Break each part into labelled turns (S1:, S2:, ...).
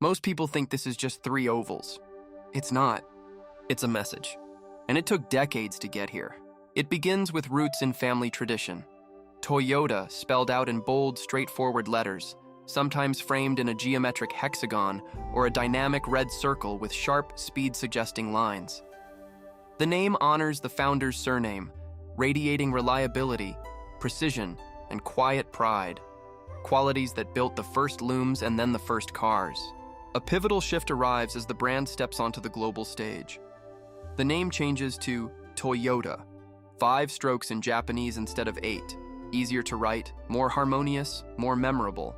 S1: Most people think this is just three ovals. It's not. It's a message. And it took decades to get here. It begins with roots in family tradition. Toyota spelled out in bold, straightforward letters, sometimes framed in a geometric hexagon or a dynamic red circle with sharp, speed-suggesting lines. The name honors the founder's surname, radiating reliability, precision, and quiet pride, qualities that built the first looms and then the first cars. A pivotal shift arrives as the brand steps onto the global stage. The name changes to Toyota, 5 strokes in Japanese instead of 8, easier to write, more harmonious, more memorable.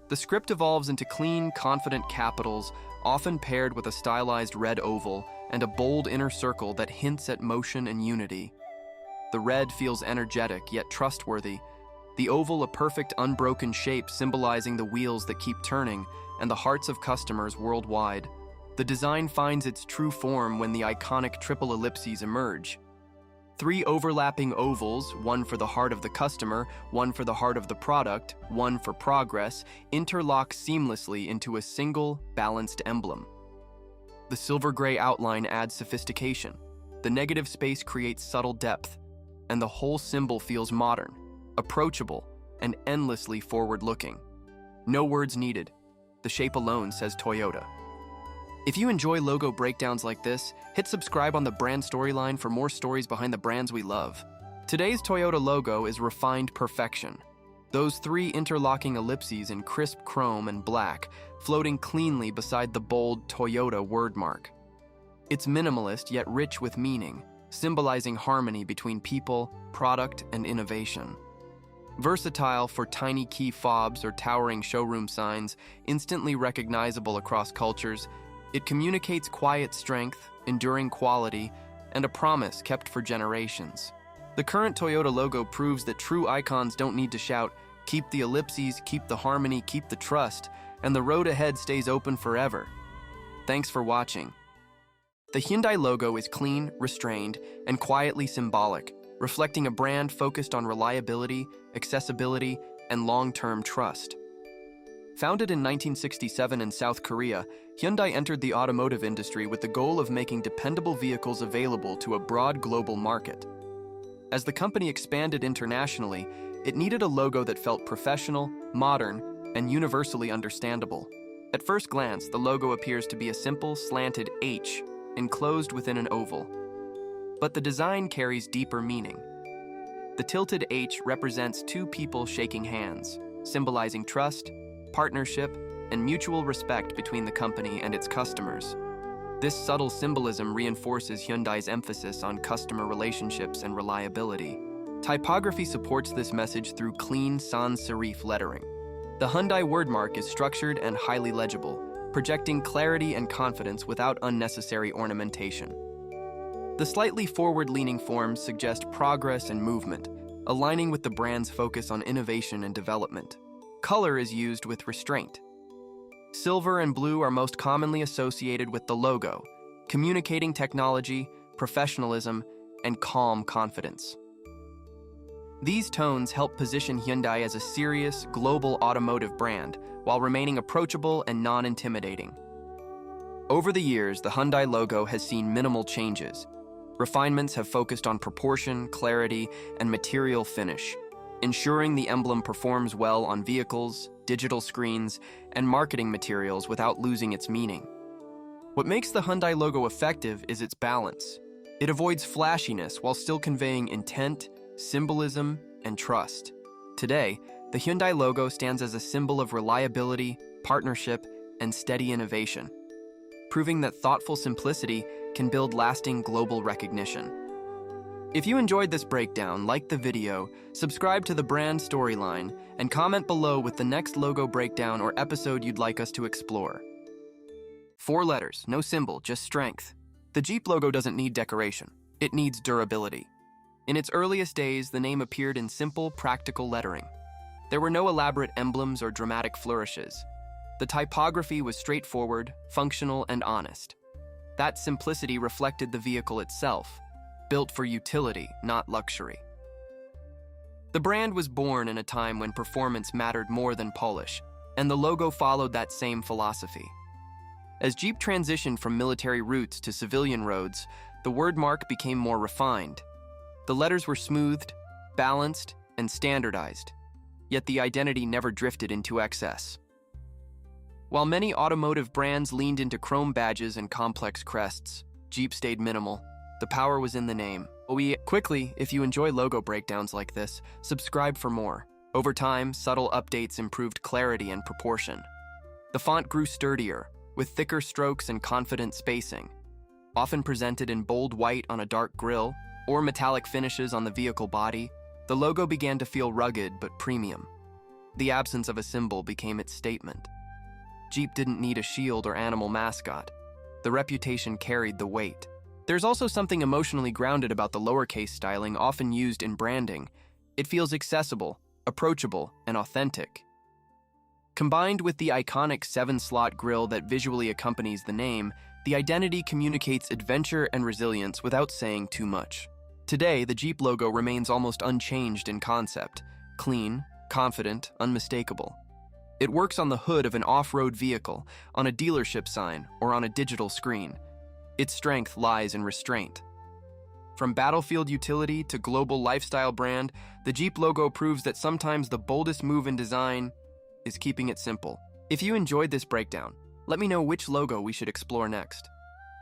S1: The script evolves into clean, confident capitals, often paired with a stylized red oval and a bold inner circle that hints at motion and unity. The red feels energetic yet trustworthy, the oval a perfect unbroken shape symbolizing the wheels that keep turning and the hearts of customers worldwide. The design finds its true form when the iconic triple ellipses emerge. 3 overlapping ovals, one for the heart of the customer, one for the heart of the product, one for progress, interlock seamlessly into a single, balanced emblem. The silver-gray outline adds sophistication. The negative space creates subtle depth, and the whole symbol feels modern, approachable, and endlessly forward-looking. No words needed. The shape alone says Toyota. If you enjoy logo breakdowns like this, hit subscribe on the brand storyline for more stories behind the brands we love. Today's Toyota logo is refined perfection. Those 3 interlocking ellipses in crisp chrome and black, floating cleanly beside the bold Toyota wordmark. It's minimalist yet rich with meaning, symbolizing harmony between people, product, and innovation. Versatile for tiny key fobs or towering showroom signs, instantly recognizable across cultures, it communicates quiet strength, enduring quality, and a promise kept for generations. The current Toyota logo proves that true icons don't need to shout, "Keep the ellipses, keep the harmony, keep the trust," and the road ahead stays open forever. Thanks for watching. The Hyundai logo is clean, restrained, and quietly symbolic, reflecting a brand focused on reliability, accessibility, and long-term trust. Founded in 1967 in South Korea, Hyundai entered the automotive industry with the goal of making dependable vehicles available to a broad global market. As the company expanded internationally, it needed a logo that felt professional, modern, and universally understandable. At first glance, the logo appears to be a simple, slanted H, enclosed within an oval. But the design carries deeper meaning. The tilted H represents 2 people shaking hands, symbolizing trust, partnership, and mutual respect between the company and its customers. This subtle symbolism reinforces Hyundai's emphasis on customer relationships and reliability. Typography supports this message through clean sans serif lettering. The Hyundai wordmark is structured and highly legible, projecting clarity and confidence without unnecessary ornamentation. The slightly forward-leaning forms suggest progress and movement, aligning with the brand's focus on innovation and development. Color is used with restraint. Silver and blue are most commonly associated with the logo, communicating technology, professionalism, and calm confidence. These tones help position Hyundai as a serious, global automotive brand while remaining approachable and non-intimidating. Over the years, the Hyundai logo has seen minimal changes. Refinements have focused on proportion, clarity, and material finish, ensuring the emblem performs well on vehicles, digital screens, and marketing materials without losing its meaning. What makes the Hyundai logo effective is its balance. It avoids flashiness while still conveying intent, symbolism, and trust. Today, the Hyundai logo stands as a symbol of reliability, partnership, and steady innovation, proving that thoughtful simplicity can build lasting global recognition. If you enjoyed this breakdown, like the video, subscribe to the brand storyline, and comment below with the next logo breakdown or episode you'd like us to explore. 4 letters, no symbol, just strength. The Jeep logo doesn't need decoration. It needs durability. In its earliest days, the name appeared in simple, practical lettering. There were no elaborate emblems or dramatic flourishes. The typography was straightforward, functional, and honest. That simplicity reflected the vehicle itself, built for utility, not luxury. The brand was born in a time when performance mattered more than polish. and the logo followed that same philosophy. As Jeep transitioned from military routes to civilian roads, the word mark became more refined. The letters were smoothed, balanced, and standardized, yet the identity never drifted into excess. While many automotive brands leaned into chrome badges and complex crests, Jeep stayed minimal. The power was in the name. Quickly, if you enjoy logo breakdowns like this, subscribe for more. Over time, subtle updates improved clarity and proportion. The font grew sturdier, with thicker strokes and confident spacing. Often presented in bold white on a dark grille, or metallic finishes on the vehicle body, the logo began to feel rugged but premium. The absence of a symbol became its statement. Jeep didn't need a shield or animal mascot. The reputation carried the weight. There's also something emotionally grounded about the lowercase styling often used in branding. It feels accessible, approachable, and authentic. Combined with the iconic 7-slot grille that visually accompanies the name, the identity communicates adventure and resilience without saying too much. Today, the Jeep logo remains almost unchanged in concept, clean, confident, unmistakable. It works on the hood of an off-road vehicle, on a dealership sign, or on a digital screen. Its strength lies in restraint. From battlefield utility to global lifestyle brand, the Jeep logo proves that sometimes the boldest move in design is keeping it simple. If you enjoyed this breakdown, let me know which logo we should explore next.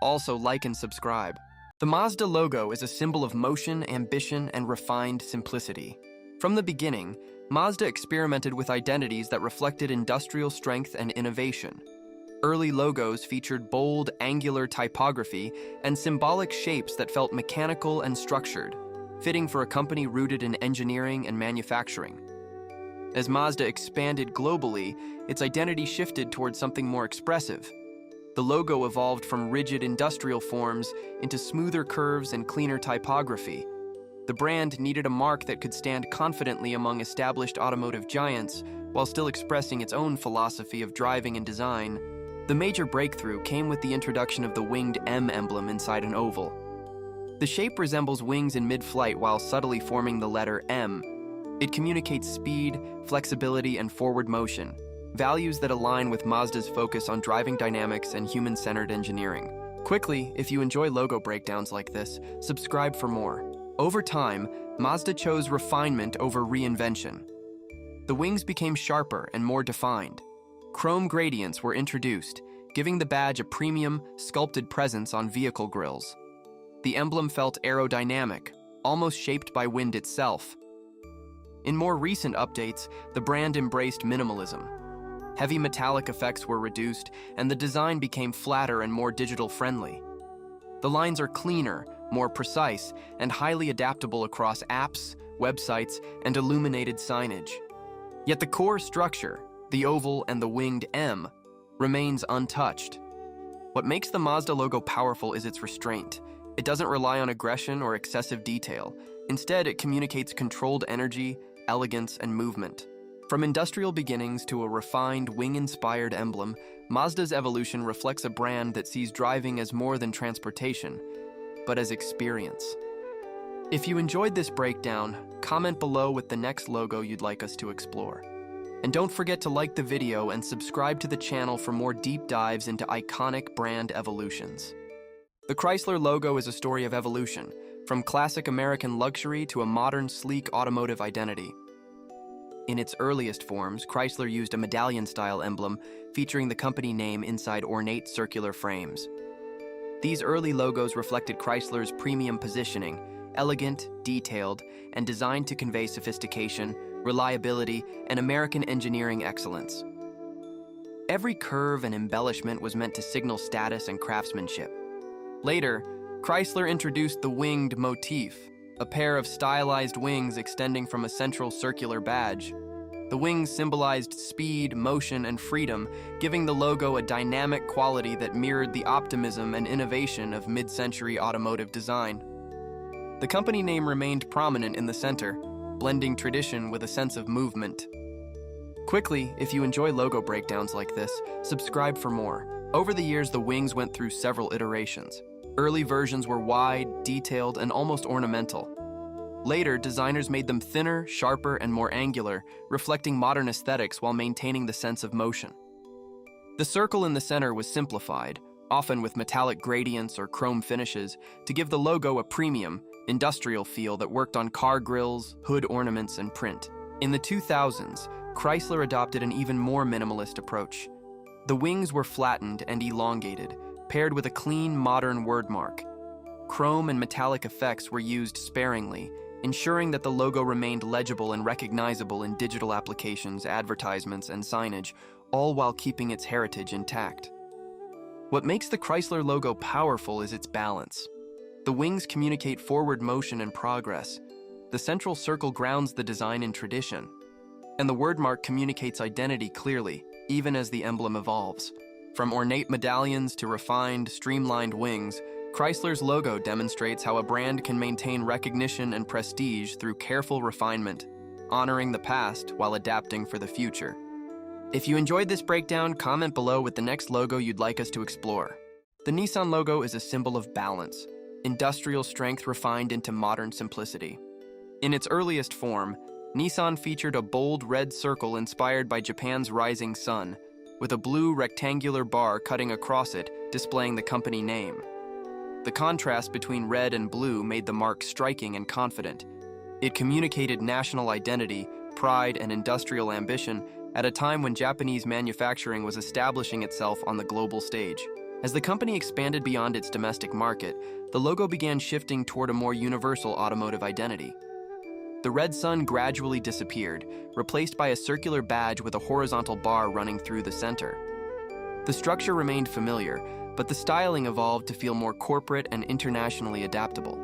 S1: Also, like and subscribe. The Mazda logo is a symbol of motion, ambition, and refined simplicity. From the beginning, Mazda experimented with identities that reflected industrial strength and innovation. Early logos featured bold, angular typography and symbolic shapes that felt mechanical and structured, fitting for a company rooted in engineering and manufacturing. As Mazda expanded globally, its identity shifted towards something more expressive. The logo evolved from rigid industrial forms into smoother curves and cleaner typography. The brand needed a mark that could stand confidently among established automotive giants while still expressing its own philosophy of driving and design. The major breakthrough came with the introduction of the winged M emblem inside an oval. The shape resembles wings in mid-flight while subtly forming the letter M. It communicates speed, flexibility, and forward motion, values that align with Mazda's focus on driving dynamics and human-centered engineering. Quickly, if you enjoy logo breakdowns like this, subscribe for more. Over time, Mazda chose refinement over reinvention. The wings became sharper and more defined. Chrome gradients were introduced, giving the badge a premium, sculpted presence on vehicle grilles. The emblem felt aerodynamic, almost shaped by wind itself. In more recent updates, the brand embraced minimalism. Heavy metallic effects were reduced, and the design became flatter and more digital-friendly. The lines are cleaner, more precise, and highly adaptable across apps, websites, and illuminated signage. Yet the core structure, the oval and the winged M, remains untouched. What makes the Mazda logo powerful is its restraint. It doesn't rely on aggression or excessive detail. Instead, it communicates controlled energy, elegance, and movement. From industrial beginnings to a refined, wing-inspired emblem, Mazda's evolution reflects a brand that sees driving as more than transportation, but as experience. If you enjoyed this breakdown, comment below with the next logo you'd like us to explore. And don't forget to like the video and subscribe to the channel for more deep dives into iconic brand evolutions. The Chrysler logo is a story of evolution, from classic American luxury to a modern, sleek automotive identity. In its earliest forms, Chrysler used a medallion-style emblem featuring the company name inside ornate circular frames. These early logos reflected Chrysler's premium positioning, elegant, detailed, and designed to convey sophistication, reliability, and American engineering excellence. Every curve and embellishment was meant to signal status and craftsmanship. Later, Chrysler introduced the winged motif, a pair of stylized wings extending from a central circular badge. The wings symbolized speed, motion, and freedom, giving the logo a dynamic quality that mirrored the optimism and innovation of mid-century automotive design. The company name remained prominent in the center, blending tradition with a sense of movement. Quickly, if you enjoy logo breakdowns like this, subscribe for more. Over the years, the wings went through several iterations. Early versions were wide, detailed, and almost ornamental. Later, designers made them thinner, sharper, and more angular, reflecting modern aesthetics while maintaining the sense of motion. The circle in the center was simplified, often with metallic gradients or chrome finishes, to give the logo a premium, industrial feel that worked on car grills, hood ornaments, and print. In the 2000s, Chrysler adopted an even more minimalist approach. The wings were flattened and elongated, paired with a clean, modern wordmark. Chrome and metallic effects were used sparingly, ensuring that the logo remained legible and recognizable in digital applications, advertisements, and signage, all while keeping its heritage intact. What makes the Chrysler logo powerful is its balance. The wings communicate forward motion and progress. The central circle grounds the design in tradition. And the wordmark communicates identity clearly, even as the emblem evolves. From ornate medallions to refined, streamlined wings, Chrysler's logo demonstrates how a brand can maintain recognition and prestige through careful refinement, honoring the past while adapting for the future. If you enjoyed this breakdown, comment below with the next logo you'd like us to explore. The Nissan logo is a symbol of balance, industrial strength refined into modern simplicity. In its earliest form, Nissan featured a bold red circle inspired by Japan's rising sun, with a blue rectangular bar cutting across it, displaying the company name. The contrast between red and blue made the mark striking and confident. It communicated national identity, pride, and industrial ambition at a time when Japanese manufacturing was establishing itself on the global stage. As the company expanded beyond its domestic market, the logo began shifting toward a more universal automotive identity. The red sun gradually disappeared, replaced by a circular badge with a horizontal bar running through the center. The structure remained familiar, but the styling evolved to feel more corporate and internationally adaptable.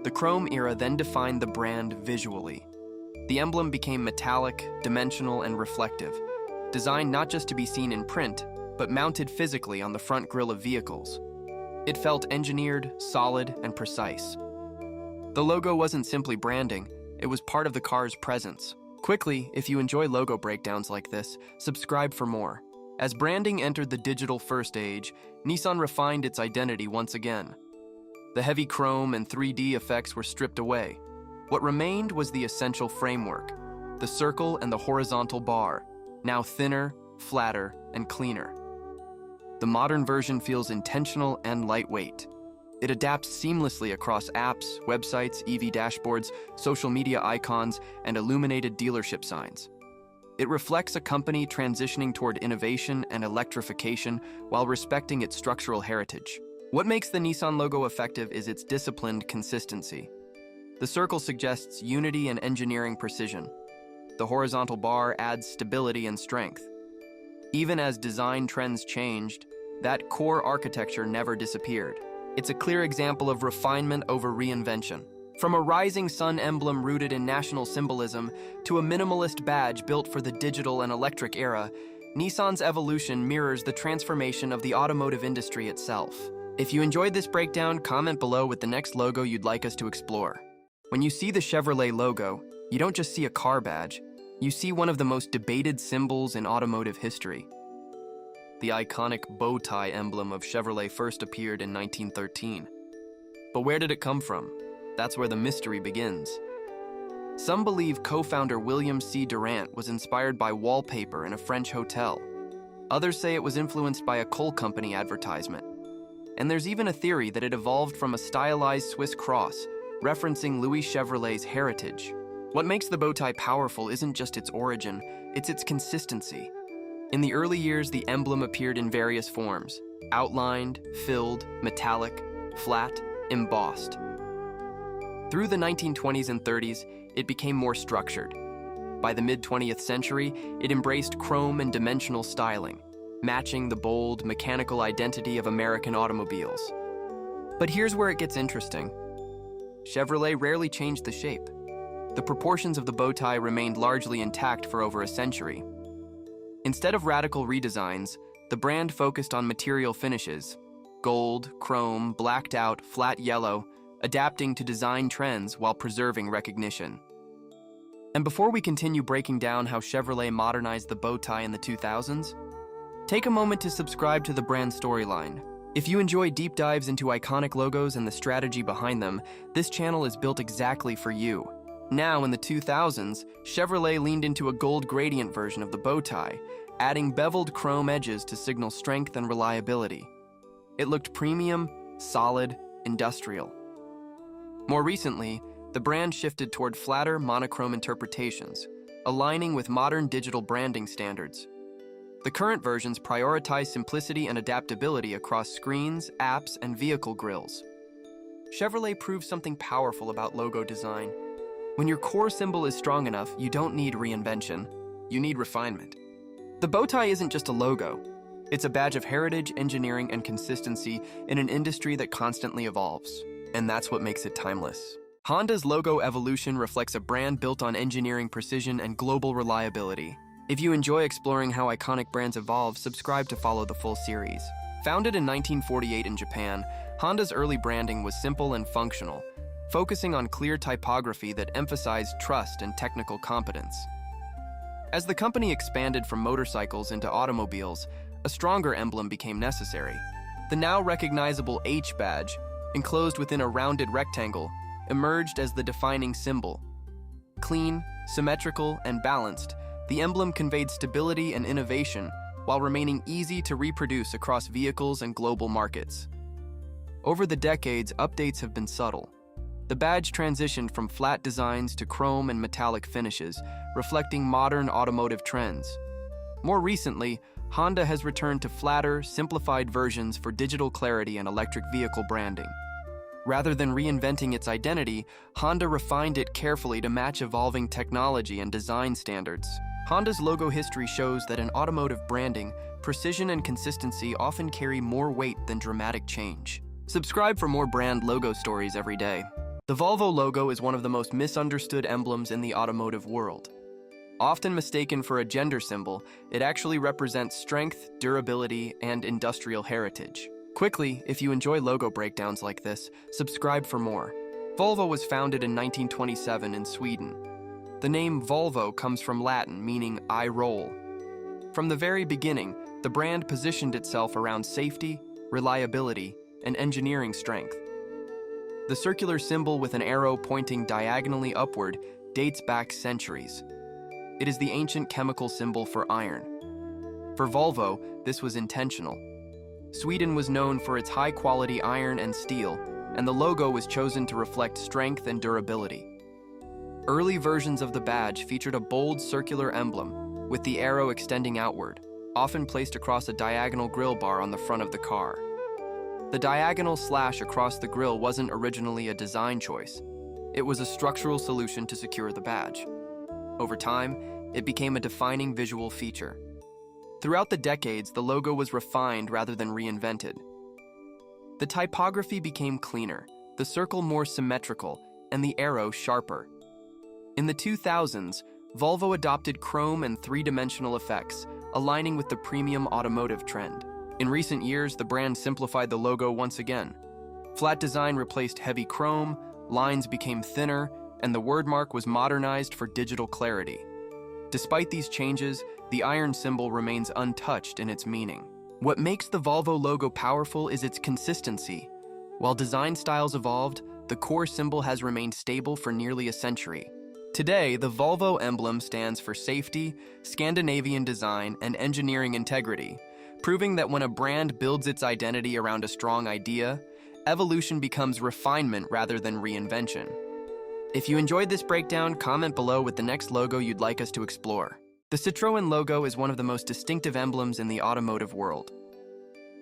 S1: The chrome era then defined the brand visually. The emblem became metallic, dimensional, and reflective, designed not just to be seen in print, but mounted physically on the front grille of vehicles. It felt engineered, solid, and precise. The logo wasn't simply branding, it was part of the car's presence. Quickly, if you enjoy logo breakdowns like this, subscribe for more. As branding entered the digital-first age, Nissan refined its identity once again. The heavy chrome and 3D effects were stripped away. What remained was the essential framework, the circle and the horizontal bar, now thinner, flatter, and cleaner. The modern version feels intentional and lightweight. It adapts seamlessly across apps, websites, EV dashboards, social media icons, and illuminated dealership signs. It reflects a company transitioning toward innovation and electrification while respecting its structural heritage. What makes the Nissan logo effective is its disciplined consistency. The circle suggests unity and engineering precision. The horizontal bar adds stability and strength. Even as design trends changed, that core architecture never disappeared. It's a clear example of refinement over reinvention. From a rising sun emblem rooted in national symbolism to a minimalist badge built for the digital and electric era, Nissan's evolution mirrors the transformation of the automotive industry itself. If you enjoyed this breakdown, comment below with the next logo you'd like us to explore. When you see the Chevrolet logo, you don't just see a car badge, you see one of the most debated symbols in automotive history. The iconic bow tie emblem of Chevrolet first appeared in 1913. But where did it come from? That's where the mystery begins. Some believe co-founder William C. Durant was inspired by wallpaper in a French hotel. Others say it was influenced by a coal company advertisement. And there's even a theory that it evolved from a stylized Swiss cross, referencing Louis Chevrolet's heritage. What makes the bow tie powerful isn't just its origin, it's its consistency. In the early years, the emblem appeared in various forms: outlined, filled, metallic, flat, embossed. Through the 1920s and 30s, it became more structured. By the mid-20th century, it embraced chrome and dimensional styling, matching the bold, mechanical identity of American automobiles. But here's where it gets interesting. Chevrolet rarely changed the shape. The proportions of the bow tie remained largely intact for over a century. Instead of radical redesigns, the brand focused on material finishes: gold, chrome, blacked out, flat yellow, adapting to design trends while preserving recognition. And before we continue breaking down how Chevrolet modernized the bow tie in the 2000s, take a moment to subscribe to the brand storyline. If you enjoy deep dives into iconic logos and the strategy behind them, this channel is built exactly for you. Now, in the 2000s, Chevrolet leaned into a gold gradient version of the bow tie, adding beveled chrome edges to signal strength and reliability. It looked premium, solid, industrial. More recently, the brand shifted toward flatter, monochrome interpretations, aligning with modern digital branding standards. The current versions prioritize simplicity and adaptability across screens, apps, and vehicle grills. Chevrolet proves something powerful about logo design. When your core symbol is strong enough, you don't need reinvention. You need refinement. The bow tie isn't just a logo. It's a badge of heritage, engineering, and consistency in an industry that constantly evolves. And that's what makes it timeless. Honda's logo evolution reflects a brand built on engineering precision and global reliability. If you enjoy exploring how iconic brands evolve, subscribe to follow the full series. Founded in 1948 in Japan, Honda's early branding was simple and functional, focusing on clear typography that emphasized trust and technical competence. As the company expanded from motorcycles into automobiles, a stronger emblem became necessary. The now recognizable H badge, enclosed within a rounded rectangle, emerged as the defining symbol. Clean, symmetrical, and balanced, the emblem conveyed stability and innovation while remaining easy to reproduce across vehicles and global markets. Over the decades, updates have been subtle. The badge transitioned from flat designs to chrome and metallic finishes, reflecting modern automotive trends. More recently, Honda has returned to flatter, simplified versions for digital clarity and electric vehicle branding. Rather than reinventing its identity, Honda refined it carefully to match evolving technology and design standards. Honda's logo history shows that in automotive branding, precision and consistency often carry more weight than dramatic change. Subscribe for more brand logo stories every day. The Volvo logo is one of the most misunderstood emblems in the automotive world. Often mistaken for a gender symbol, it actually represents strength, durability, and industrial heritage. Quickly, if you enjoy logo breakdowns like this, subscribe for more. Volvo was founded in 1927 in Sweden. The name Volvo comes from Latin, meaning I roll. From the very beginning, the brand positioned itself around safety, reliability, and engineering strength. The circular symbol with an arrow pointing diagonally upward dates back centuries. It is the ancient chemical symbol for iron. For Volvo, this was intentional. Sweden was known for its high-quality iron and steel, and the logo was chosen to reflect strength and durability. Early versions of the badge featured a bold circular emblem, with the arrow extending outward, often placed across a diagonal grille bar on the front of the car. The diagonal slash across the grille wasn't originally a design choice. It was a structural solution to secure the badge. Over time, it became a defining visual feature. Throughout the decades, the logo was refined rather than reinvented. The typography became cleaner, the circle more symmetrical, and the arrow sharper. In the 2000s, Volvo adopted chrome and three-dimensional effects, aligning with the premium automotive trend. In recent years, the brand simplified the logo once again. Flat design replaced heavy chrome, lines became thinner, and the wordmark was modernized for digital clarity. Despite these changes, the iron symbol remains untouched in its meaning. What makes the Volvo logo powerful is its consistency. While design styles evolved, the core symbol has remained stable for nearly a century. Today, the Volvo emblem stands for safety, Scandinavian design, and engineering integrity, proving that when a brand builds its identity around a strong idea, evolution becomes refinement rather than reinvention. If you enjoyed this breakdown, comment below with the next logo you'd like us to explore. The Citroen logo is one of the most distinctive emblems in the automotive world.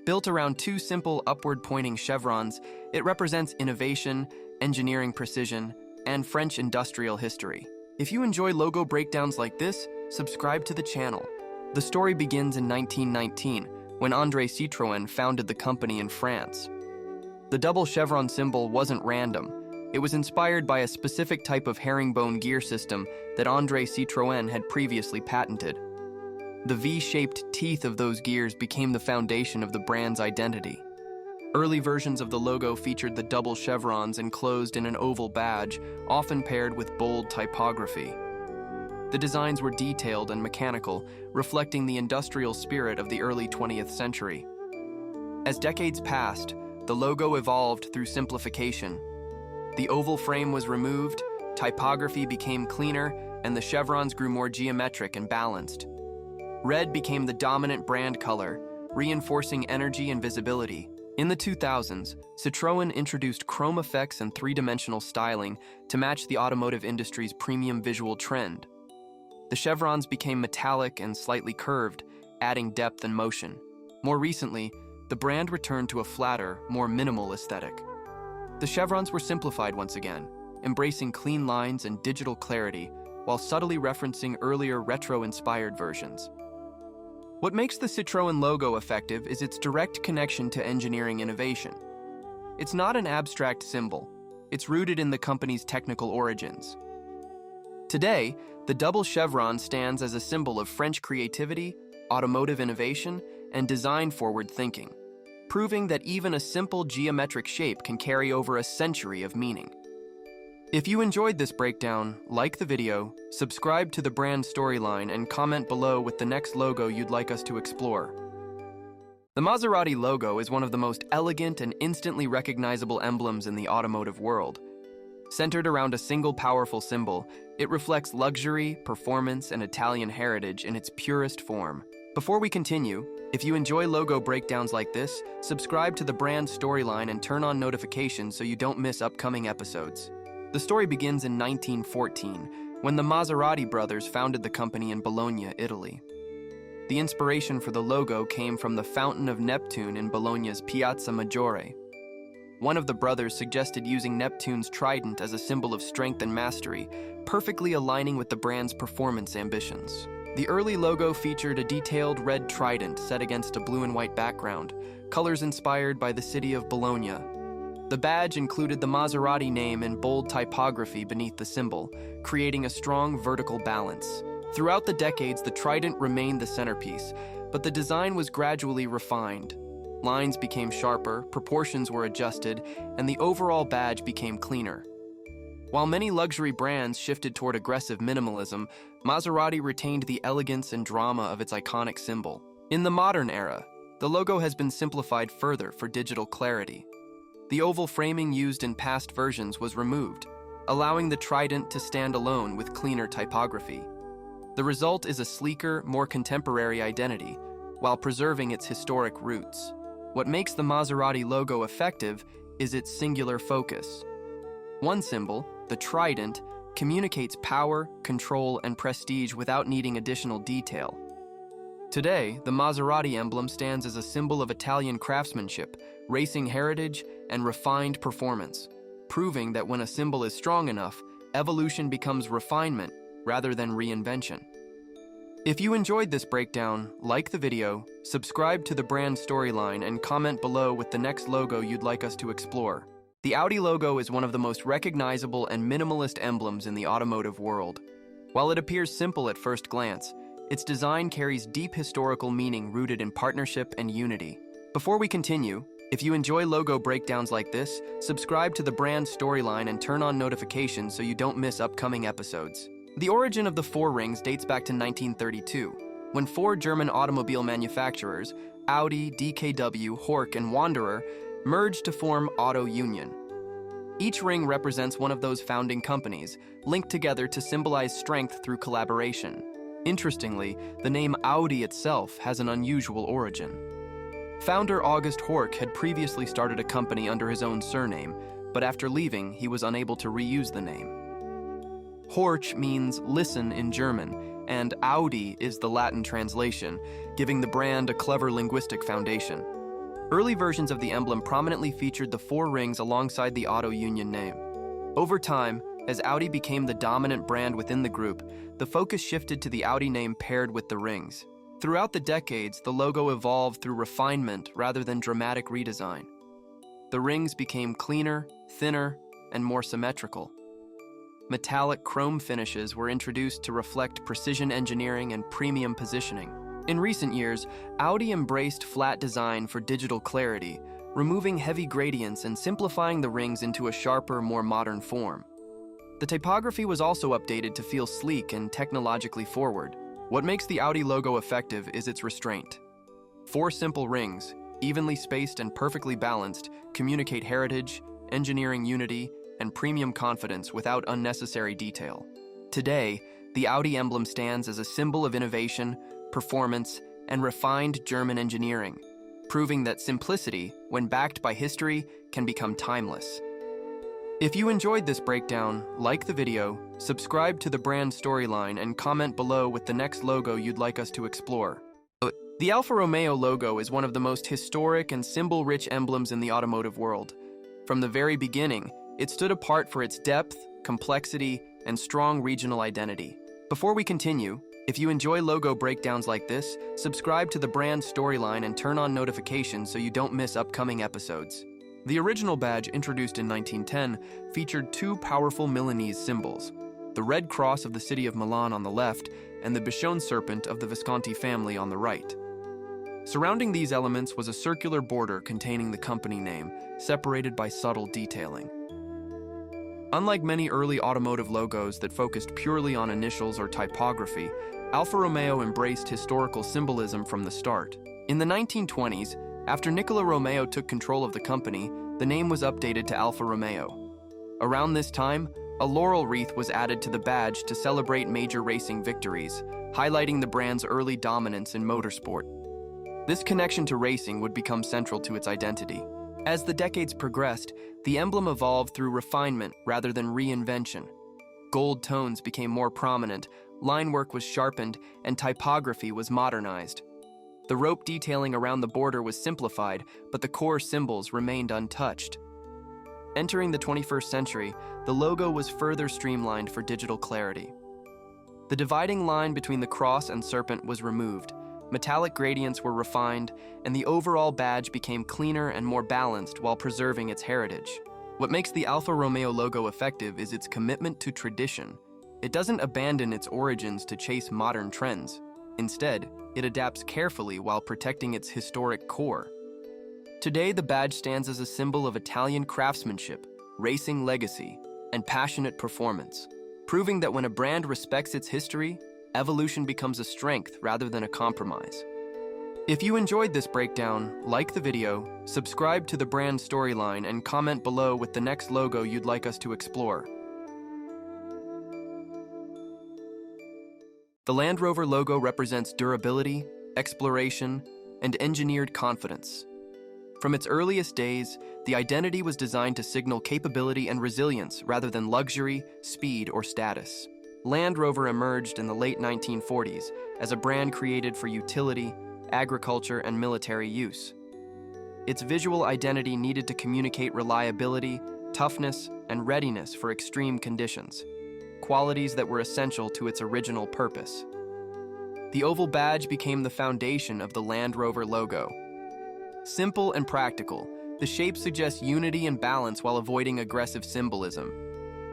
S1: Built around two simple upward-pointing chevrons, it represents innovation, engineering precision, and French industrial history. If you enjoy logo breakdowns like this, subscribe to the channel. The story begins in 1919, when André Citroen founded the company in France. The double chevron symbol wasn't random. It was inspired by a specific type of herringbone gear system that André Citroen had previously patented. The V-shaped teeth of those gears became the foundation of the brand's identity. Early versions of the logo featured the double chevrons enclosed in an oval badge, often paired with bold typography. The designs were detailed and mechanical, reflecting the industrial spirit of the early 20th century. As decades passed, the logo evolved through simplification. The oval frame was removed, typography became cleaner, and the chevrons grew more geometric and balanced. Red became the dominant brand color, reinforcing energy and visibility. In the 2000s, Citroen introduced chrome effects and three-dimensional styling to match the automotive industry's premium visual trend. The chevrons became metallic and slightly curved, adding depth and motion. More recently, the brand returned to a flatter, more minimal aesthetic. The chevrons were simplified once again, embracing clean lines and digital clarity, while subtly referencing earlier retro-inspired versions. What makes the Citroen logo effective is its direct connection to engineering innovation. It's not an abstract symbol. It's rooted in the company's technical origins. Today, the double chevron stands as a symbol of French creativity, automotive innovation, and design-forward thinking, proving that even a simple geometric shape can carry over a century of meaning. If you enjoyed this breakdown, like the video, subscribe to the brand storyline, and comment below with the next logo you'd like us to explore. The Maserati logo is one of the most elegant and instantly recognizable emblems in the automotive world. Centered around a single powerful symbol, it reflects luxury, performance, and Italian heritage in its purest form. Before we continue, if you enjoy logo breakdowns like this, subscribe to the brand storyline and turn on notifications so you don't miss upcoming episodes. The story begins in 1914, when the Maserati brothers founded the company in Bologna, Italy. The inspiration for the logo came from the Fountain of Neptune in Bologna's Piazza Maggiore. One of the brothers suggested using Neptune's trident as a symbol of strength and mastery, perfectly aligning with the brand's performance ambitions. The early logo featured a detailed red trident set against a blue and white background, colors inspired by the city of Bologna. The badge included the Maserati name in bold typography beneath the symbol, creating a strong vertical balance. Throughout the decades, the trident remained the centerpiece, but the design was gradually refined. Lines became sharper, proportions were adjusted, and the overall badge became cleaner. While many luxury brands shifted toward aggressive minimalism, Maserati retained the elegance and drama of its iconic symbol. In the modern era, the logo has been simplified further for digital clarity. The oval framing used in past versions was removed, allowing the trident to stand alone with cleaner typography. The result is a sleeker, more contemporary identity, while preserving its historic roots. What makes the Maserati logo effective is its singular focus. One symbol, the trident, communicates power, control, and prestige without needing additional detail. Today, the Maserati emblem stands as a symbol of Italian craftsmanship, racing heritage, and refined performance, proving that when a symbol is strong enough, evolution becomes refinement rather than reinvention. If you enjoyed this breakdown, like the video, subscribe to the brand storyline, and comment below with the next logo you'd like us to explore. The Audi logo is one of the most recognizable and minimalist emblems in the automotive world. While it appears simple at first glance, its design carries deep historical meaning rooted in partnership and unity. Before we continue, if you enjoy logo breakdowns like this, subscribe to the brand storyline and turn on notifications so you don't miss upcoming episodes. The origin of the four rings dates back to 1932, when four German automobile manufacturers, Audi, DKW, Horch, and Wanderer, merged to form Auto Union. Each ring represents one of those founding companies, linked together to symbolize strength through collaboration. Interestingly, the name Audi itself has an unusual origin. Founder August Horch had previously started a company under his own surname, but after leaving, he was unable to reuse the name. Horch means listen in German, and Audi is the Latin translation, giving the brand a clever linguistic foundation. Early versions of the emblem prominently featured the four rings alongside the Auto Union name. Over time, as Audi became the dominant brand within the group, the focus shifted to the Audi name paired with the rings. Throughout the decades, the logo evolved through refinement rather than dramatic redesign. The rings became cleaner, thinner, and more symmetrical. Metallic chrome finishes were introduced to reflect precision engineering and premium positioning. In recent years, Audi embraced flat design for digital clarity, removing heavy gradients and simplifying the rings into a sharper, more modern form. The typography was also updated to feel sleek and technologically forward. What makes the Audi logo effective is its restraint. Four simple rings, evenly spaced and perfectly balanced, communicate heritage, engineering unity, and premium confidence without unnecessary detail. Today, the Audi emblem stands as a symbol of innovation, performance, and refined German engineering, proving that simplicity, when backed by history, can become timeless. If you enjoyed this breakdown, like the video, subscribe to the brand storyline, and comment below with the next logo you'd like us to explore. The Alfa Romeo logo is one of the most historic and symbol-rich emblems in the automotive world. From the very beginning, it stood apart for its depth, complexity, and strong regional identity. Before we continue, if you enjoy logo breakdowns like this, subscribe to the brand storyline and turn on notifications so you don't miss upcoming episodes. The original badge, introduced in 1910, featured two powerful Milanese symbols: the red cross of the city of Milan on the left and the Bichon serpent of the Visconti family on the right. Surrounding these elements was a circular border containing the company name, separated by subtle detailing. Unlike many early automotive logos that focused purely on initials or typography, Alfa Romeo embraced historical symbolism from the start. In the 1920s, after Nicola Romeo took control of the company, the name was updated to Alfa Romeo. Around this time, a laurel wreath was added to the badge to celebrate major racing victories, highlighting the brand's early dominance in motorsport. This connection to racing would become central to its identity. As the decades progressed, the emblem evolved through refinement rather than reinvention. Gold tones became more prominent, line work was sharpened, and typography was modernized. The rope detailing around the border was simplified, but the core symbols remained untouched. Entering the 21st century, the logo was further streamlined for digital clarity. The dividing line between the cross and serpent was removed. Metallic gradients were refined, and the overall badge became cleaner and more balanced while preserving its heritage. What makes the Alfa Romeo logo effective is its commitment to tradition. It doesn't abandon its origins to chase modern trends. Instead, it adapts carefully while protecting its historic core. Today, the badge stands as a symbol of Italian craftsmanship, racing legacy, and passionate performance, proving that when a brand respects its history, evolution becomes a strength rather than a compromise. If you enjoyed this breakdown, like the video, subscribe to the brand storyline, and comment below with the next logo you'd like us to explore. The Land Rover logo represents durability, exploration, and engineered confidence. From its earliest days, the identity was designed to signal capability and resilience rather than luxury, speed, or status. Land Rover emerged in the late 1940s as a brand created for utility, agriculture, and military use. Its visual identity needed to communicate reliability, toughness, and readiness for extreme conditions, qualities that were essential to its original purpose. The oval badge became the foundation of the Land Rover logo. Simple and practical, the shape suggests unity and balance while avoiding aggressive symbolism.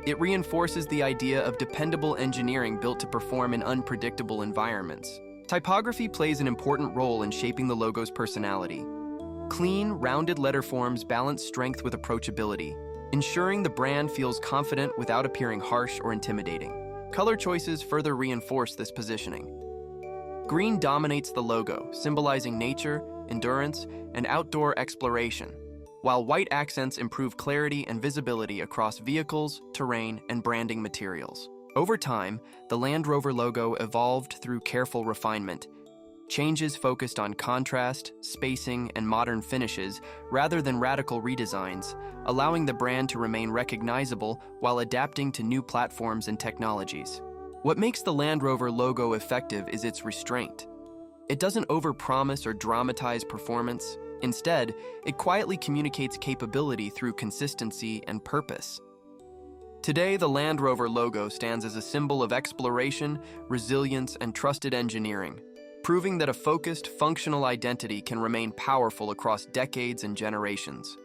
S1: It reinforces the idea of dependable engineering built to perform in unpredictable environments. Typography plays an important role in shaping the logo's personality. Clean, rounded letter forms balance strength with approachability, ensuring the brand feels confident without appearing harsh or intimidating. Color choices further reinforce this positioning. Green dominates the logo, symbolizing nature, endurance, and outdoor exploration, while white accents improve clarity and visibility across vehicles, terrain, and branding materials. Over time, the Land Rover logo evolved through careful refinement. Changes focused on contrast, spacing, and modern finishes rather than radical redesigns, allowing the brand to remain recognizable while adapting to new platforms and technologies. What makes the Land Rover logo effective is its restraint. It doesn't overpromise or dramatize performance. Instead, it quietly communicates capability through consistency and purpose. Today, the Land Rover logo stands as a symbol of exploration, resilience, and trusted engineering, proving that a focused, functional identity can remain powerful across decades and generations.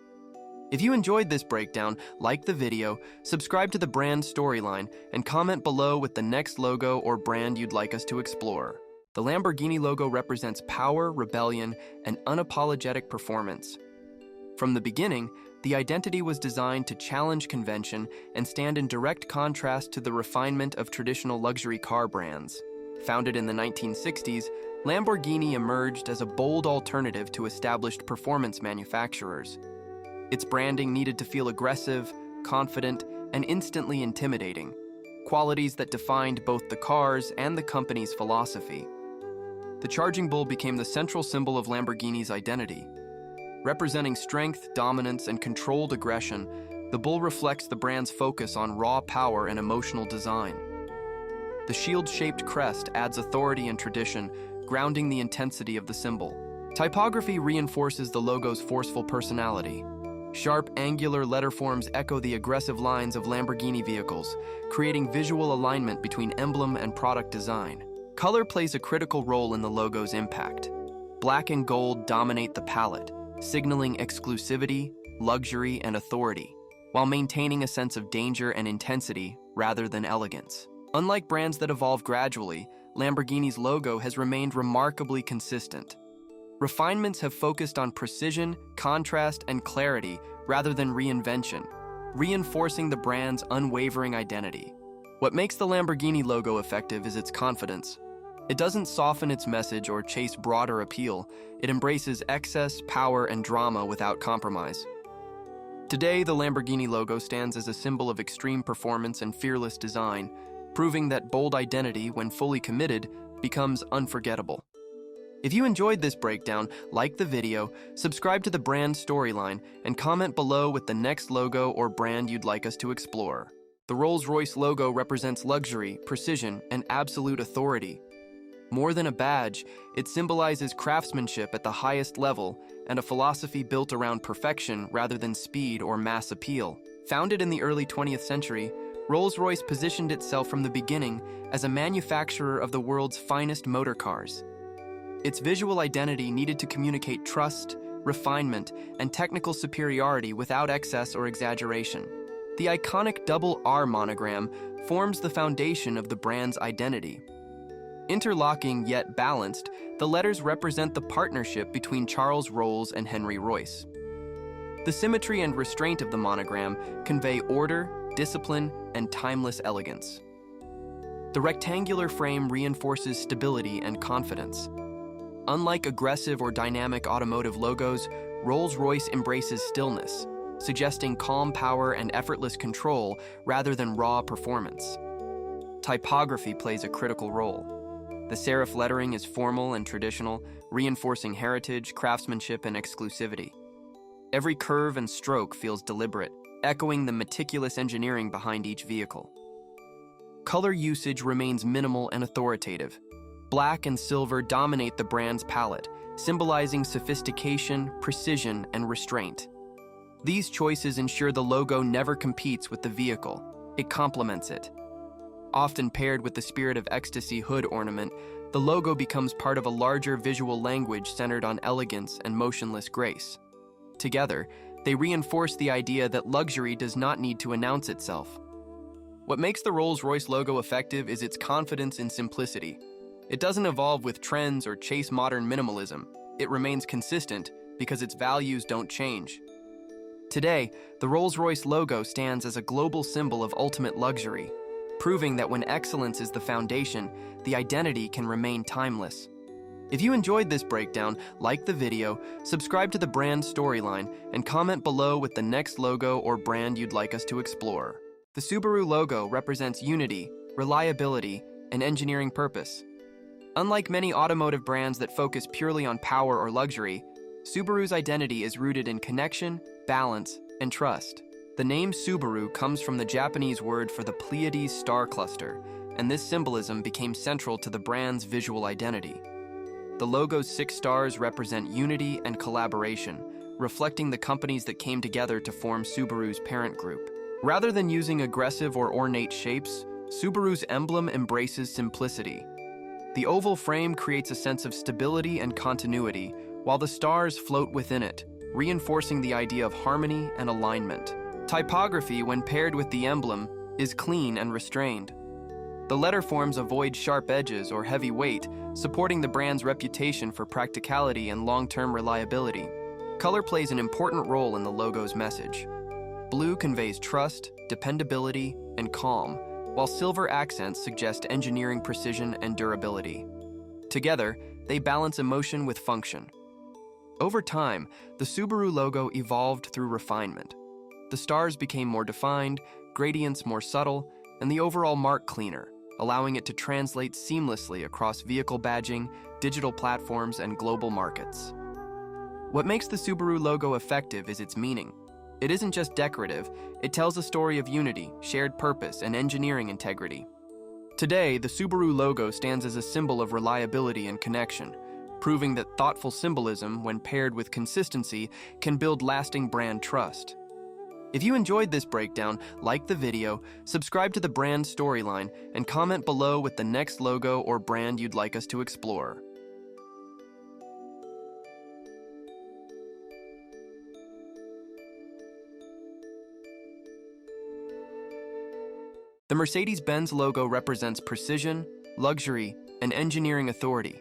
S1: If you enjoyed this breakdown, like the video, subscribe to the brand storyline, and comment below with the next logo or brand you'd like us to explore. The Lamborghini logo represents power, rebellion, and unapologetic performance. From the beginning, the identity was designed to challenge convention and stand in direct contrast to the refinement of traditional luxury car brands. Founded in the 1960s, Lamborghini emerged as a bold alternative to established performance manufacturers. Its branding needed to feel aggressive, confident, and instantly intimidating, qualities that defined both the cars and the company's philosophy. The charging bull became the central symbol of Lamborghini's identity. Representing strength, dominance, and controlled aggression, the bull reflects the brand's focus on raw power and emotional design. The shield-shaped crest adds authority and tradition, grounding the intensity of the symbol. Typography reinforces the logo's forceful personality. Sharp, angular letterforms echo the aggressive lines of Lamborghini vehicles, creating visual alignment between emblem and product design. Color plays a critical role in the logo's impact. Black and gold dominate the palette, signaling exclusivity, luxury, and authority, while maintaining a sense of danger and intensity rather than elegance. Unlike brands that evolve gradually, Lamborghini's logo has remained remarkably consistent. Refinements have focused on precision, contrast, and clarity rather than reinvention, reinforcing the brand's unwavering identity. What makes the Lamborghini logo effective is its confidence. It doesn't soften its message or chase broader appeal. It embraces excess, power, and drama without compromise. Today, the Lamborghini logo stands as a symbol of extreme performance and fearless design, proving that bold identity, when fully committed, becomes unforgettable. If you enjoyed this breakdown, like the video, subscribe to the brand storyline, and comment below with the next logo or brand you'd like us to explore. The Rolls-Royce logo represents luxury, precision, and absolute authority. More than a badge, it symbolizes craftsmanship at the highest level and a philosophy built around perfection rather than speed or mass appeal. Founded in the early 20th century, Rolls-Royce positioned itself from the beginning as a manufacturer of the world's finest motor cars. Its visual identity needed to communicate trust, refinement, and technical superiority without excess or exaggeration. The iconic double R monogram forms the foundation of the brand's identity. Interlocking yet balanced, the letters represent the partnership between Charles Rolls and Henry Royce. The symmetry and restraint of the monogram convey order, discipline, and timeless elegance. The rectangular frame reinforces stability and confidence. Unlike aggressive or dynamic automotive logos, Rolls-Royce embraces stillness, suggesting calm power and effortless control rather than raw performance. Typography plays a critical role. The serif lettering is formal and traditional, reinforcing heritage, craftsmanship, and exclusivity. Every curve and stroke feels deliberate, echoing the meticulous engineering behind each vehicle. Color usage remains minimal and authoritative. Black and silver dominate the brand's palette, symbolizing sophistication, precision, and restraint. These choices ensure the logo never competes with the vehicle. It complements it. Often paired with the Spirit of Ecstasy hood ornament, the logo becomes part of a larger visual language centered on elegance and motionless grace. Together, they reinforce the idea that luxury does not need to announce itself. What makes the Rolls-Royce logo effective is its confidence in simplicity. It doesn't evolve with trends or chase modern minimalism. It remains consistent because its values don't change. Today, the Rolls-Royce logo stands as a global symbol of ultimate luxury, proving that when excellence is the foundation, the identity can remain timeless. If you enjoyed this breakdown, like the video, subscribe to the brand storyline, and comment below with the next logo or brand you'd like us to explore. The Subaru logo represents unity, reliability, and engineering purpose. Unlike many automotive brands that focus purely on power or luxury, Subaru's identity is rooted in connection, balance, and trust. The name Subaru comes from the Japanese word for the Pleiades star cluster, and this symbolism became central to the brand's visual identity. The logo's 6 stars represent unity and collaboration, reflecting the companies that came together to form Subaru's parent group. Rather than using aggressive or ornate shapes, Subaru's emblem embraces simplicity. The oval frame creates a sense of stability and continuity, while the stars float within it, reinforcing the idea of harmony and alignment. Typography, when paired with the emblem, is clean and restrained. The letter forms avoid sharp edges or heavy weight, supporting the brand's reputation for practicality and long-term reliability. Color plays an important role in the logo's message. Blue conveys trust, dependability, and calm, while silver accents suggest engineering precision and durability. Together, they balance emotion with function. Over time, the Subaru logo evolved through refinement. The stars became more defined, gradients more subtle, and the overall mark cleaner, allowing it to translate seamlessly across vehicle badging, digital platforms, and global markets. What makes the Subaru logo effective is its meaning. It isn't just decorative, it tells a story of unity, shared purpose, and engineering integrity. Today, the Subaru logo stands as a symbol of reliability and connection, proving that thoughtful symbolism, when paired with consistency, can build lasting brand trust. If you enjoyed this breakdown, like the video, subscribe to the brand storyline, and comment below with the next logo or brand you'd like us to explore. The Mercedes-Benz logo represents precision, luxury, and engineering authority.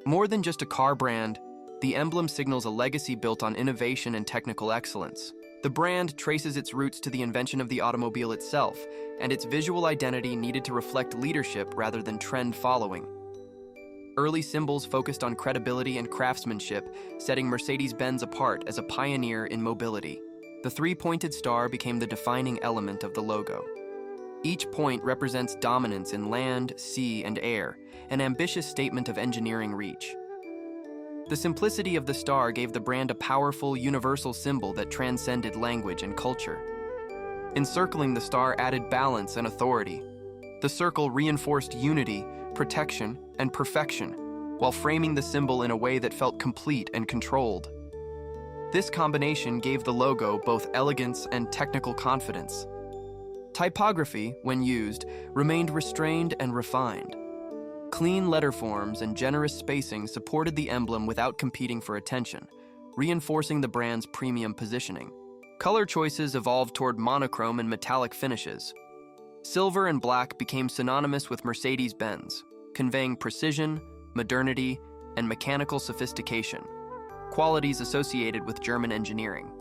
S1: More than just a car brand, the emblem signals a legacy built on innovation and technical excellence. The brand traces its roots to the invention of the automobile itself, and its visual identity needed to reflect leadership rather than trend following. Early symbols focused on credibility and craftsmanship, setting Mercedes-Benz apart as a pioneer in mobility. The three-pointed star became the defining element of the logo. Each point represents dominance in land, sea, and air, an ambitious statement of engineering reach. The simplicity of the star gave the brand a powerful, universal symbol that transcended language and culture. Encircling the star added balance and authority. The circle reinforced unity, protection, and perfection, while framing the symbol in a way that felt complete and controlled. This combination gave the logo both elegance and technical confidence. Typography, when used, remained restrained and refined. Clean letter forms and generous spacing supported the emblem without competing for attention, reinforcing the brand's premium positioning. Color choices evolved toward monochrome and metallic finishes. Silver and black became synonymous with Mercedes-Benz, conveying precision, modernity, and mechanical sophistication, qualities associated with German engineering.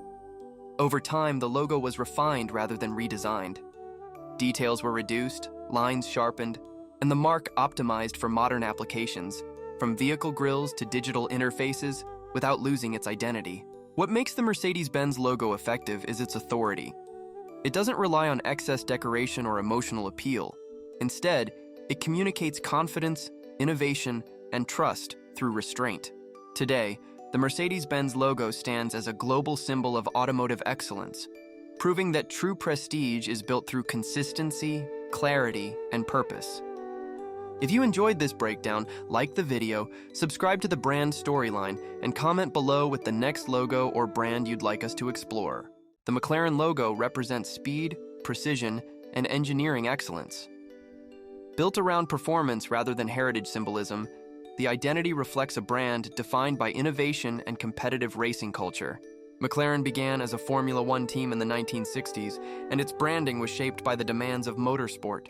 S1: Over time, the logo was refined rather than redesigned. Details were reduced, lines sharpened, and the mark optimized for modern applications, from vehicle grilles to digital interfaces, without losing its identity. What makes the Mercedes-Benz logo effective is its authority. It doesn't rely on excess decoration or emotional appeal. Instead, it communicates confidence, innovation, and trust through restraint. Today, the Mercedes-Benz logo stands as a global symbol of automotive excellence, proving that true prestige is built through consistency, clarity, and purpose. If you enjoyed this breakdown, like the video, subscribe to the brand storyline, and comment below with the next logo or brand you'd like us to explore. The McLaren logo represents speed, precision, and engineering excellence. Built around performance rather than heritage symbolism, the identity reflects a brand defined by innovation and competitive racing culture. McLaren began as a Formula One team in the 1960s, and its branding was shaped by the demands of motorsport.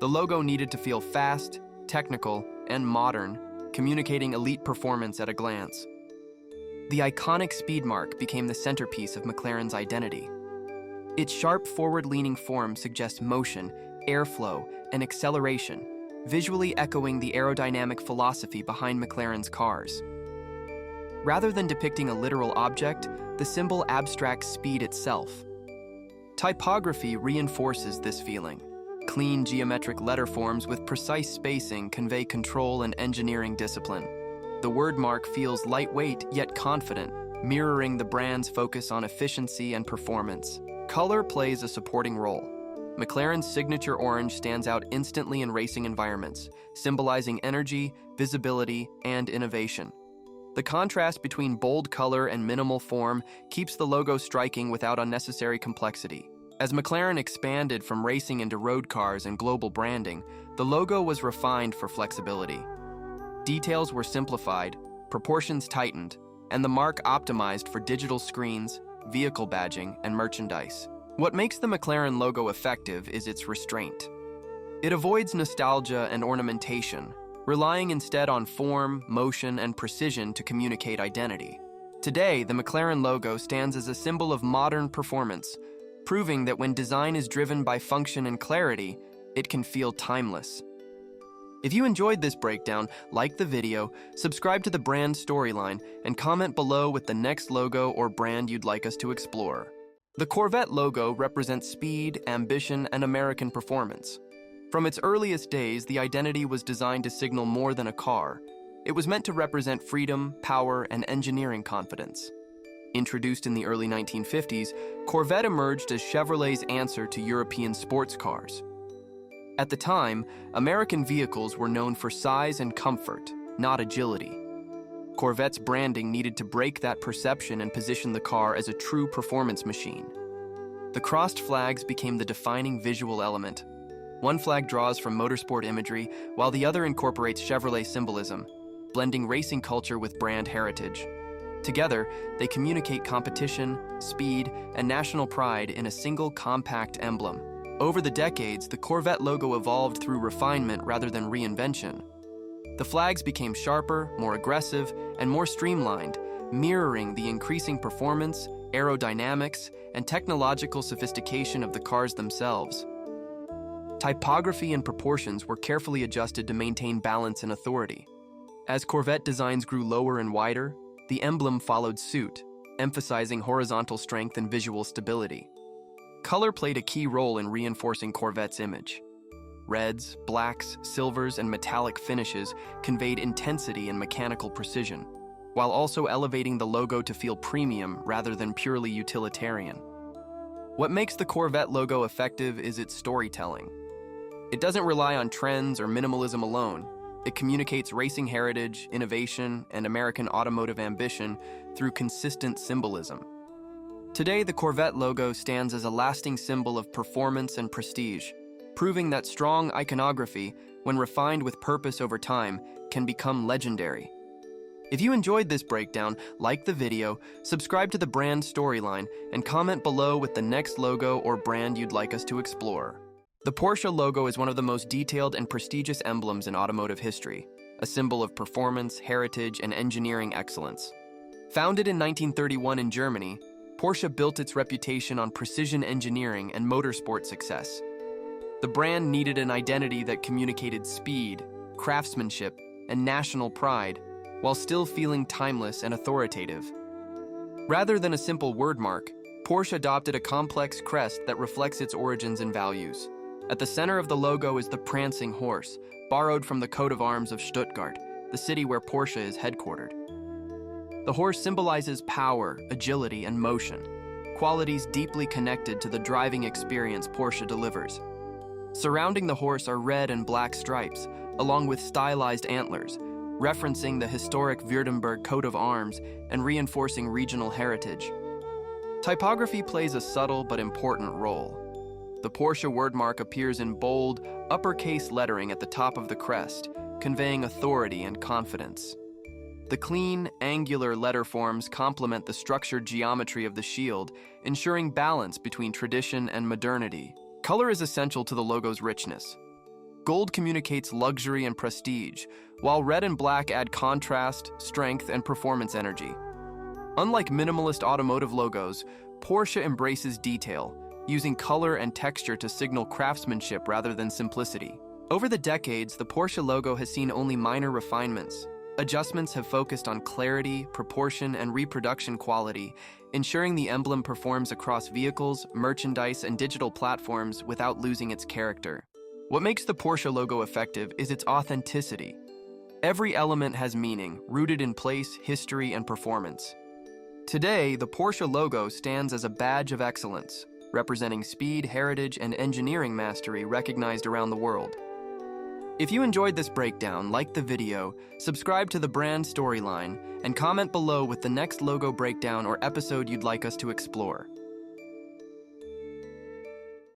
S1: The logo needed to feel fast, technical, and modern, communicating elite performance at a glance. The iconic speed mark became the centerpiece of McLaren's identity. Its sharp forward-leaning form suggests motion, airflow, and acceleration, visually echoing the aerodynamic philosophy behind McLaren's cars. Rather than depicting a literal object, the symbol abstracts speed itself. Typography reinforces this feeling. Clean geometric letter forms with precise spacing convey control and engineering discipline. The word mark feels lightweight yet confident, mirroring the brand's focus on efficiency and performance. Color plays a supporting role. McLaren's signature orange stands out instantly in racing environments, symbolizing energy, visibility, and innovation. The contrast between bold color and minimal form keeps the logo striking without unnecessary complexity. As McLaren expanded from racing into road cars and global branding, the logo was refined for flexibility. Details were simplified, proportions tightened, and the mark optimized for digital screens, vehicle badging, and merchandise. What makes the McLaren logo effective is its restraint. It avoids nostalgia and ornamentation, relying instead on form, motion, and precision to communicate identity. Today, the McLaren logo stands as a symbol of modern performance, proving that when design is driven by function and clarity, it can feel timeless. If you enjoyed this breakdown, like the video, subscribe to the brand storyline, and comment below with the next logo or brand you'd like us to explore. The Corvette logo represents speed, ambition, and American performance. From its earliest days, the identity was designed to signal more than a car. It was meant to represent freedom, power, and engineering confidence. Introduced in the early 1950s, Corvette emerged as Chevrolet's answer to European sports cars. At the time, American vehicles were known for size and comfort, not agility. Corvette's branding needed to break that perception and position the car as a true performance machine. The crossed flags became the defining visual element. One flag draws from motorsport imagery, while the other incorporates Chevrolet symbolism, blending racing culture with brand heritage. Together, they communicate competition, speed, and national pride in a single compact emblem. Over the decades, the Corvette logo evolved through refinement rather than reinvention. The flags became sharper, more aggressive, and more streamlined, mirroring the increasing performance, aerodynamics, and technological sophistication of the cars themselves. Typography and proportions were carefully adjusted to maintain balance and authority. As Corvette designs grew lower and wider, the emblem followed suit, emphasizing horizontal strength and visual stability. Color played a key role in reinforcing Corvette's image. Reds, blacks, silvers, and metallic finishes conveyed intensity and mechanical precision, while also elevating the logo to feel premium rather than purely utilitarian. What makes the Corvette logo effective is its storytelling. It doesn't rely on trends or minimalism alone. It communicates racing heritage, innovation, and American automotive ambition through consistent symbolism. Today, the Corvette logo stands as a lasting symbol of performance and prestige, proving that strong iconography, when refined with purpose over time, can become legendary. If you enjoyed this breakdown, like the video, subscribe to the brand storyline, and comment below with the next logo or brand you'd like us to explore. The Porsche logo is one of the most detailed and prestigious emblems in automotive history, a symbol of performance, heritage, and engineering excellence. Founded in 1931 in Germany, Porsche built its reputation on precision engineering and motorsport success. The brand needed an identity that communicated speed, craftsmanship, and national pride, while still feeling timeless and authoritative. Rather than a simple word mark, Porsche adopted a complex crest that reflects its origins and values. At the center of the logo is the prancing horse, borrowed from the coat of arms of Stuttgart, the city where Porsche is headquartered. The horse symbolizes power, agility, and motion, qualities deeply connected to the driving experience Porsche delivers. Surrounding the horse are red and black stripes, along with stylized antlers, referencing the historic Württemberg coat of arms and reinforcing regional heritage. Typography plays a subtle but important role. The Porsche wordmark appears in bold, uppercase lettering at the top of the crest, conveying authority and confidence. The clean, angular letter forms complement the structured geometry of the shield, ensuring balance between tradition and modernity. Color is essential to the logo's richness. Gold communicates luxury and prestige, while red and black add contrast, strength, and performance energy. Unlike minimalist automotive logos, Porsche embraces detail, using color and texture to signal craftsmanship rather than simplicity. Over the decades, the Porsche logo has seen only minor refinements. Adjustments have focused on clarity, proportion, and reproduction quality, ensuring the emblem performs across vehicles, merchandise, and digital platforms without losing its character. What makes the Porsche logo effective is its authenticity. Every element has meaning, rooted in place, history, and performance. Today, the Porsche logo stands as a badge of excellence, representing speed, heritage, and engineering mastery recognized around the world. If you enjoyed this breakdown, like the video, subscribe to the brand storyline, and comment below with the next logo breakdown or episode you'd like us to explore.